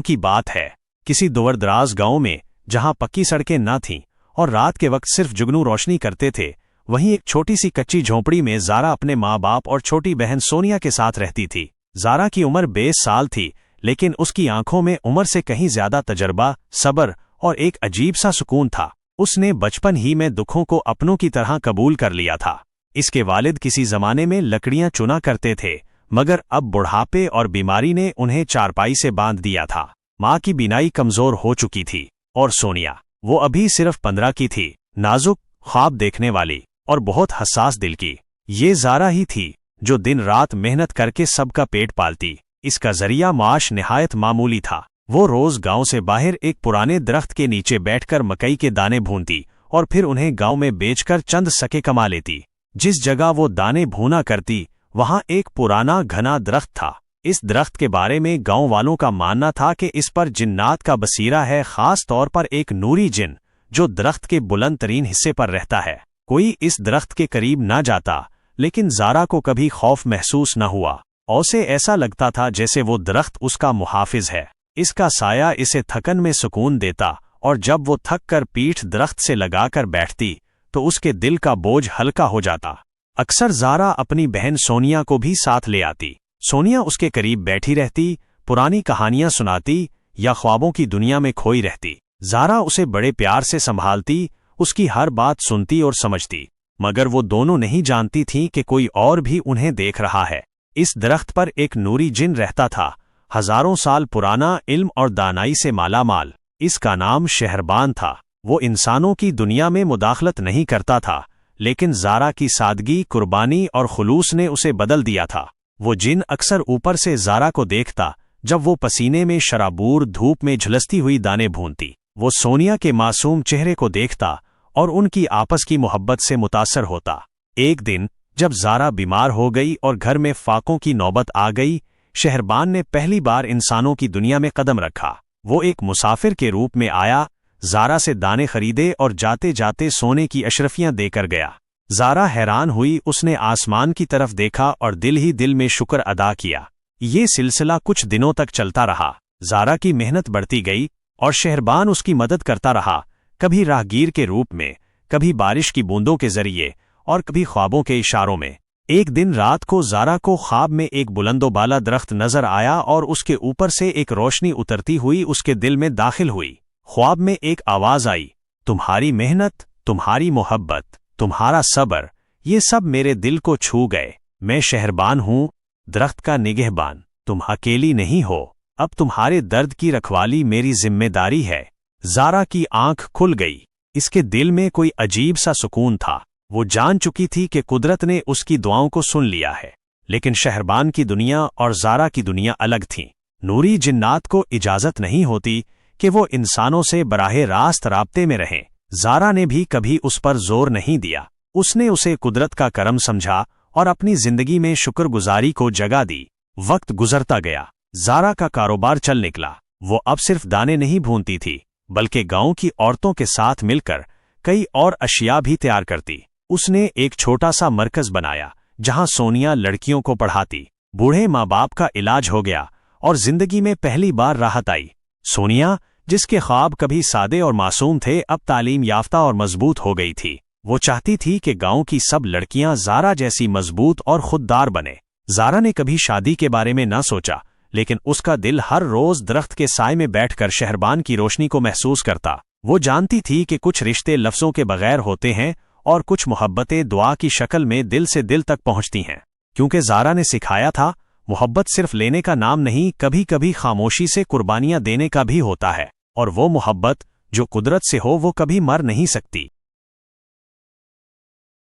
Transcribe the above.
की बात है। किसी दूरदराज गांव में जहां पक्की सड़कें न थीं और रात के वक्त सिर्फ जुगनू रोशनी करते थे, वहीं एक छोटी सी कच्ची झोंपड़ी में ज़ारा अपने माँ बाप और छोटी बहन सोनिया के साथ रहती थी। ज़ारा की उम्र 20 साल थी, लेकिन उसकी आंखों में उम्र से कहीं ज्यादा तजर्बा, सब्र और एक अजीब सा सुकून था। उसने बचपन ही में दुखों को अपनों की तरह कबूल कर लिया था। इसके वालिद किसी जमाने में लकड़ियां चुना करते थे, मगर अब बुढ़ापे और बीमारी ने उन्हें चारपाई से बांध दिया था। माँ की बीनाई कमजोर हो चुकी थी और सोनिया, वो अभी सिर्फ 15 की थी, नाजुक, ख्वाब देखने वाली और बहुत हसास दिल की। ये ज़ारा ही थी जो दिन रात मेहनत करके सबका पेट पालती। इसका जरिया माश निहायत मामूली था। वो रोज गांव से बाहर एक पुराने दरख्त के नीचे बैठकर मकई के दाने भूनती और फिर उन्हें गांव में बेचकर चंद सके कमा लेती। जिस जगह वो दाने भूना करती, वहां एक पुराना घना दरख्त था। इस दरख्त के बारे में गांव वालों का मानना था कि इस पर जिन्नात का बसीरा है, खास तौर पर एक नूरी जिन जो दरख्त के बुलंद तरीन हिस्से पर रहता है। कोई इस दरख्त के करीब न जाता, लेकिन ज़ारा को कभी खौफ महसूस न हुआ। उसे ऐसा लगता था जैसे वो दरख्त उसका मुहाफिज है। इसका साया इसे थकन में सुकून देता और जब वो थक कर पीठ दरख्त से लगाकर बैठती तो उसके दिल का बोझ हल्का हो जाता। अक्सर ज़ारा अपनी बहन सोनिया को भी साथ ले आती। सोनिया उसके करीब बैठी रहती, पुरानी कहानियां सुनाती या ख्वाबों की दुनिया में खोई रहती। ज़ारा उसे बड़े प्यार से संभालती, उसकी हर बात सुनती और समझती, मगर वो दोनों नहीं जानती थीं कि कोई और भी उन्हें देख रहा है। इस दरख्त पर एक नूरी जिन रहता था, हजारों साल पुराना, इल्म और दानाई से मालामाल। इसका नाम शहरबान था। वो इंसानों की दुनिया में मुदाखलत नहीं करता था, लेकिन ज़ारा की सादगी, कुर्बानी और खुलूस ने उसे बदल दिया था। वो जिन अक्सर ऊपर से ज़ारा को देखता जब वो पसीने में शराबूर धूप में झुलसती हुई दाने भूनती। वो सोनिया के मासूम चेहरे को देखता और उनकी आपस की मोहब्बत से मुतासर होता। एक दिन जब ज़ारा बीमार हो गई और घर में फाकों की नौबत आ गई, शहरबान ने पहली बार इंसानों की दुनिया में कदम रखा। वो एक मुसाफिर के रूप में आया, ज़ारा से दाने खरीदे और जाते जाते सोने की अशरफियां देकर गया। ज़ारा हैरान हुई, उसने आसमान की तरफ देखा और दिल ही दिल में शुक्र अदा किया। ये सिलसिला कुछ दिनों तक चलता रहा। ज़ारा की मेहनत बढ़ती गई और शहरबान उसकी मदद करता रहा, कभी राहगीर के रूप में, कभी बारिश की बूंदों के जरिए और कभी ख्वाबों के इशारों में। एक दिन रात को ज़ारा को ख्वाब में एक बुलंदोबाला दरख्त नजर आया और उसके ऊपर से एक रोशनी उतरती हुई उसके दिल में दाखिल हुई। ख्वाब में एक आवाज आई, तुम्हारी मेहनत, तुम्हारी मोहब्बत, तुम्हारा सब्र, ये सब मेरे दिल को छू गए। मैं शहरबान हूं, दरख्त का निगहबान। तुम अकेली नहीं हो, अब तुम्हारे दर्द की रखवाली मेरी जिम्मेदारी है। ज़ारा की आंख खुल गई। इसके दिल में कोई अजीब सा सुकून था। वो जान चुकी थी कि कुदरत ने उसकी दुआओं को सुन लिया है। लेकिन शहरबान की दुनिया और ज़ारा की दुनिया अलग थी। नूरी जिन्नात को इजाजत नहीं होती कि वो इंसानों से बराहे रास्त राब्ते में रहें। ज़ारा ने भी कभी उस पर जोर नहीं दिया। उसने उसे कुदरत का करम समझा और अपनी जिंदगी में शुक्रगुजारी को जगह दी। वक्त गुजरता गया, ज़ारा का कारोबार चल निकला। वो अब सिर्फ दाने नहीं भूनती थी, बल्कि गांव की औरतों के साथ मिलकर कई और अशिया भी तैयार करती। उसने एक छोटा सा मरकज बनाया जहां सोनिया लड़कियों को पढ़ाती। बूढ़े माँ बाप का इलाज हो गया और जिंदगी में पहली बार राहत आई। सोनिया, जिसके ख्वाब कभी सादे और मासूम थे, अब तालीम याफ्ता और मजबूत हो गई थी। वो चाहती थी कि गांव की सब लड़कियां ज़ारा जैसी मजबूत और खुददार बने। ज़ारा ने कभी शादी के बारे में न सोचा, लेकिन उसका दिल हर रोज दरख्त के साए में बैठकर शहरबान की रोशनी को महसूस करता। वो जानती थी कि कुछ रिश्ते लफ्ज़ों के बगैर होते हैं और कुछ मोहब्बतें दुआ की शक्ल में दिल से दिल तक पहुंचती हैं। क्योंकि ज़ारा ने सिखाया था, मोहब्बत सिर्फ लेने का नाम नहीं, कभी कभी खामोशी से कुर्बानियां देने का भी होता है। और वो मोहब्बत जो कुदरत से हो, वो कभी मर नहीं सकती।